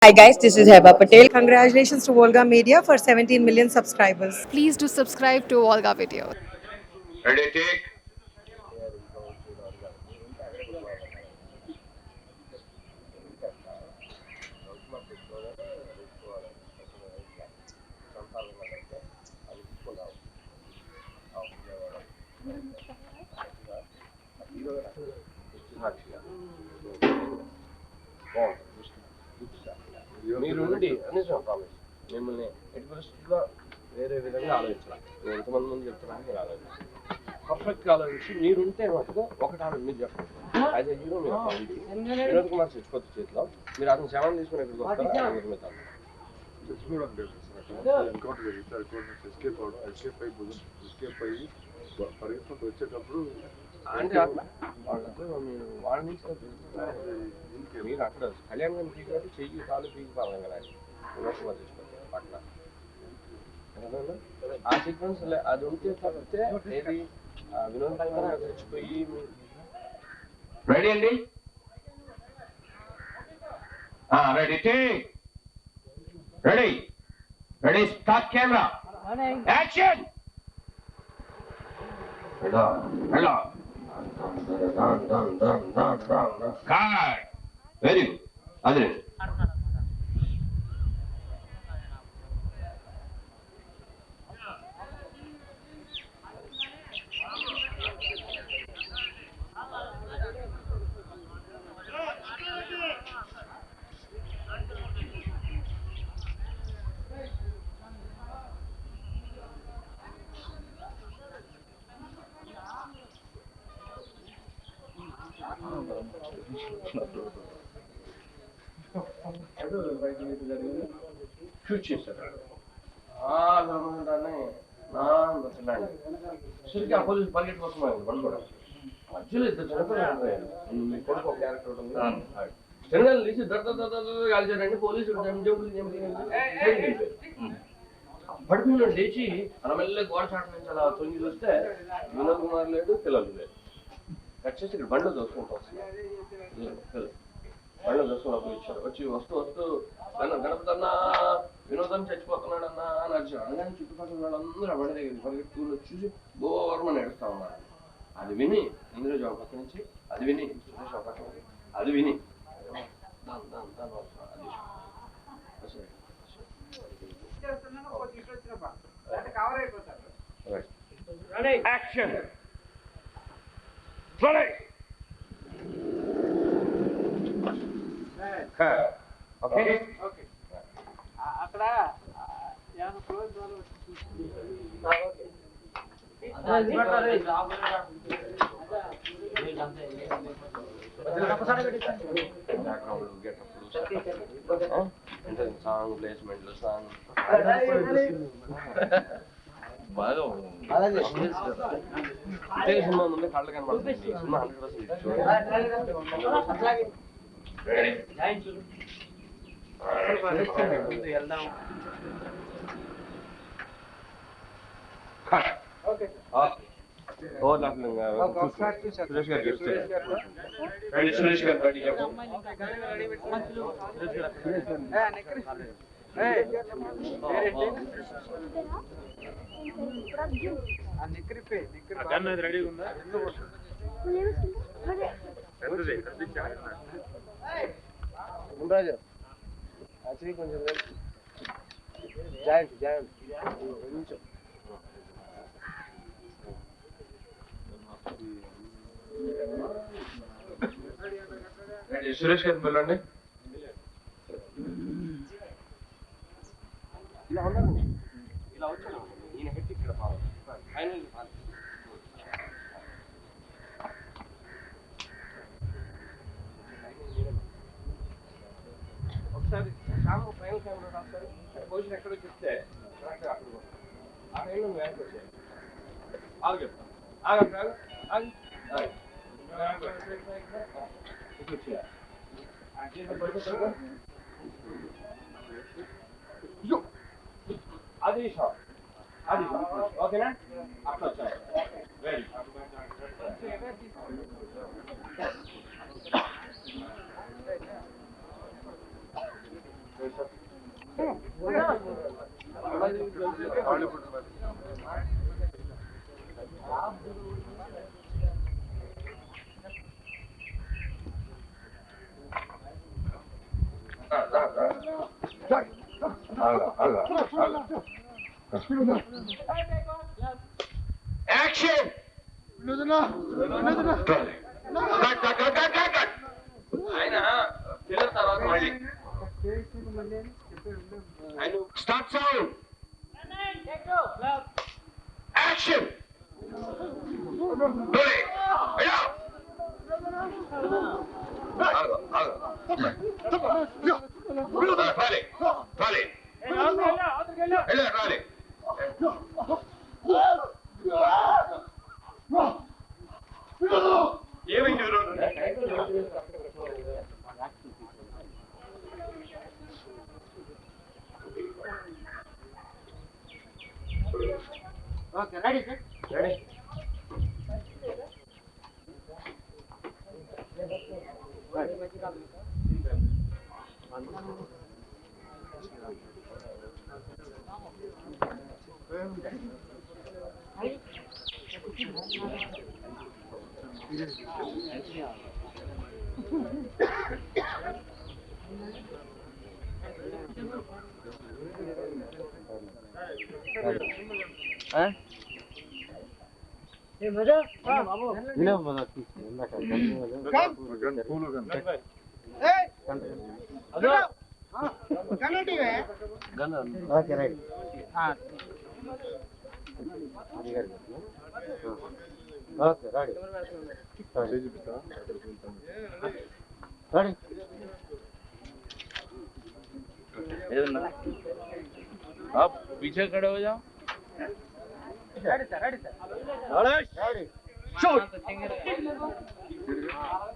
Hi guys, this is Heba Patel. Congratulations to Volga Media for 17 million subscribers. Please do subscribe to Olga Video. Ready, take. మీరు నుండి అనేసి promise మిమ్మల్ని ఎట్టి పరిస్థితుల్లో వేరే విధంగా ఆలోచించాలి నేను ఎంతమంది ముందు చెప్తున్నాను మీరు ఆలోచించాలి పర్ఫెక్ట్గా ఆలోచించి మీరుంటే మటుకు ఒకటి ఆలోచన మీరు చెప్పండి యాజ్ ఎ హీరో మీరు వినోద్ కుమార్ చచ్చిపోతే చేతిలో మీరు అతను శవం తీసుకుని ఎక్కడికి వస్తారా నిర్మితాలు చచ్చిపోవడం లేదు ఎన్కౌంటర్ జరిగితే ఎస్కేప్ అవడం ఎస్కేప్ అయ్యి పరిగెత్తుకుంటూ వచ్చేటప్పుడు అంటే వాళ్ళతో మీరు వాళ్ళ నుంచి మీరు అక్కడ కళ్యాణ్ గారిని పీకినట్టు చెయ్యి కాలు పీకి పాలం కదా వినోద్ కుమార్ చచ్చిపోతే పక్కన ఆ సీక్వెన్స్ అది ఉంటే తప్పితే ఏది వినోద్ కుమార్ చచ్చిపోయి రెడీ అండి ready take ready ready start camera action hello hello card very good అదే షూట్ చేశారు సరికి ఆ పోలీసు పరిగెట్టు కోసం పడుకోవడం మధ్యలో ఇద్దరు చనిపోయారు మీ కొడుకు ఒక క్యారెక్టర్ ఉంటుంది జనరల్ తీసి కాల్చారండి పోలీసులు పడుకున్నాడు లేచి అలా మెల్లగా గోడ చాట నుంచి అలా తొంగి చూస్తే వినోద్ కుమార్ లేడు పిల్లలు లేదు వచ్చేసి ఇక్కడ బండ్లు దోసుకుంటూ వస్తున్నారు బండ్లు దోసుకుని ఇచ్చారు వచ్చి వస్తూ గణపతన్న వినోదం చచ్చిపోతున్నాడు అన్న అని అరిచారు అనగానే చుట్టుపక్కల వాళ్ళందరూ బండి దగ్గర పరిగెత్తుకుని చూసి బోర్మని ఏడుస్తా ఉన్నారు అది విని ఇంద్రజ ఒక పక్క నుంచి అది విని సురేష్ ఒక పక్క నుంచి అది విని యాక్షన్ ఓకే ఓకే అక్కడ సాంగ్ ప్లేస్మెంట్లు సాంగ్ బాగా సినిమా ముందు కళ్ళు కనబడుతుంది సినిమా 100% సురేష్ గారు సురేష్ గారు రెడీ రెడీగా ఉందా రాజు యాక్చువల్లీ కొంచెం జాయింట్ కొంచెం సురేష్ గారు వెళ్ళండి ఇలా ఉండండి ఇలా వచ్చాను ఈయన హెడ్ ఇక్కడ ఫైనల్ ఒకసారి శ్యామ్ ఫైనల్ కెమెరా ఒకసారి పొజిషన్ ఎక్కడో చెప్తే కరెక్ట్గా అక్కడ ఆ టైంలో నువ్వు వెనక్కి వచ్చాయి ఆగు చెప్తాను ఆగు ఇట్లా వచ్చేయాలి అది షాట్ ఓకేనా అట్లా వచ్చాయి వెరీ హాలీవుడ్ మరి యాక్షన్ ఆయన పిల్లల తర్వాత మళ్ళీ స్టార్ట్ సౌండ్ యాక్షన్ రాలే రాలే ఏమైంది ఓకే రెడీ సార్ రెడీ పూలు gun okay right okay ready చూపిస్తా రెడీ आप पीछे खड़े हो जाओ రెడీ సార్ రెడీ शॉट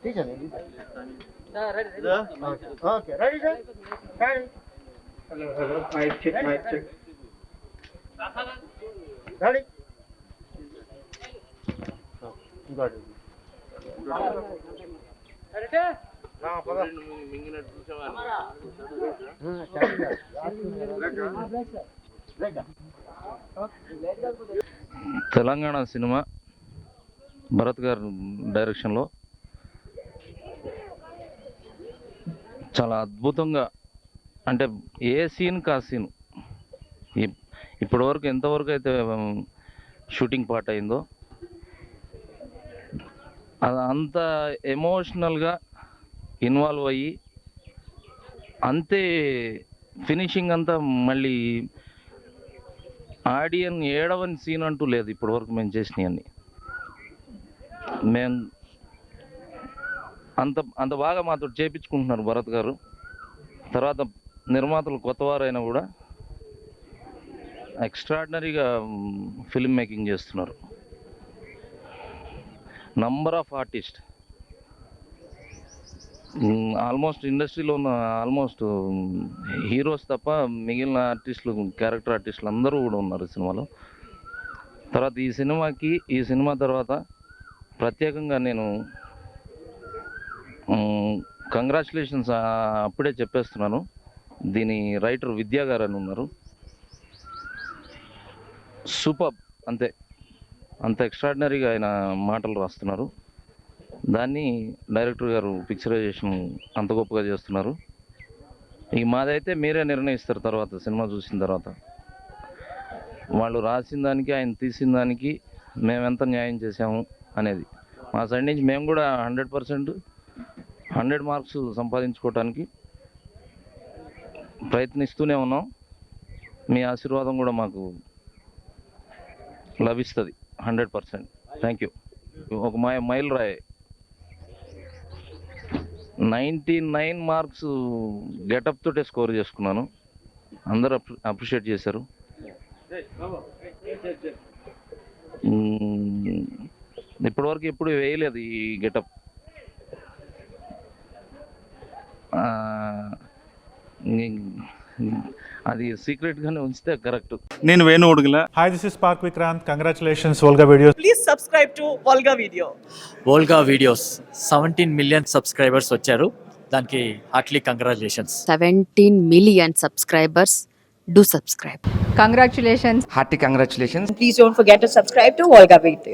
తీసండి ready okay ready sir ready mic check ready ఇంకోటి తెలంగాణ సినిమా భరత్ గారి డైరెక్షన్లో చాలా అద్భుతంగా, అంటే ఏ సీన్కి ఆ సీన్ ఇప్పటివరకు ఎంతవరకు అయితే షూటింగ్ పార్ట్ అయిందో అది అంత ఎమోషనల్గా ఇన్వాల్వ్ అయ్యి అంతే ఫినిషింగ్ అంతా మళ్ళీ ఆడియన్ ఏడవని సీన్ అంటూ లేదు ఇప్పటివరకు మేము చేసినవన్నీ. మేము అంత బాగా మాతో చేపించుకుంటున్నారు భరత్ గారు. తర్వాత నిర్మాతలు కొత్తవారైనా కూడా ఎక్స్ట్రాడినరీగా ఫిల్మ్ మేకింగ్ చేస్తున్నారు. నంబర్ ఆఫ్ ఆర్టిస్ట్ ఆల్మోస్ట్ ఇండస్ట్రీలో ఉన్న ఆల్మోస్ట్ హీరోస్ తప్ప మిగిలిన ఆర్టిస్టులు, క్యారెక్టర్ ఆర్టిస్టులు అందరూ కూడా ఉన్నారు సినిమాలో. తర్వాత ఈ సినిమా తర్వాత ప్రత్యేకంగా నేను కంగ్రాచులేషన్స్ అప్పుడే చెప్పేస్తున్నాను. దీని రైటర్ విద్యా గారు అని ఉన్నారు, సూపర్, అంత ఎక్స్ట్రాడినరీగా ఆయన మాటలు రాస్తున్నారు. దాన్ని డైరెక్టర్ గారు పిక్చరైజేషన్ అంత గొప్పగా చేస్తున్నారు. ఇక మాదైతే మీరే నిర్ణయిస్తారు తర్వాత సినిమా చూసిన తర్వాత. వాళ్ళు రాసిన దానికి ఆయన తీసిన దానికి మేమెంత న్యాయం చేసాము అనేది మా సైడ్ నుంచి మేము కూడా 100% 100 మార్క్స్ సంపాదించుకోవటానికి ప్రయత్నిస్తూనే ఉన్నాం. మీ ఆశీర్వాదం కూడా మాకు లభిస్తుంది 100%. Thank you. ఒక మైల్ రాయ్ 99 మార్క్స్ గెటప్ తోటే స్కోర్ చేసుకున్నాను. అందరూ అప్రిషియేట్ చేశారు. ఇప్పటివరకు ఎప్పుడు వేయలేదు ఈ గెటప్. అది సీక్రెట్గానే ఉంచితే కరెక్ట్. నేను Venu Udugula. Hi, this is Park Vikrant. Congratulations, Volga Videos. Please subscribe to Volga Video. Volga videos 17 million subscribers వచ్చారు. దానికి Hartley congratulations. 17 million subscribers. Do subscribe. Congratulations. Hearty congratulations. Please don't forget to subscribe to Volga Video.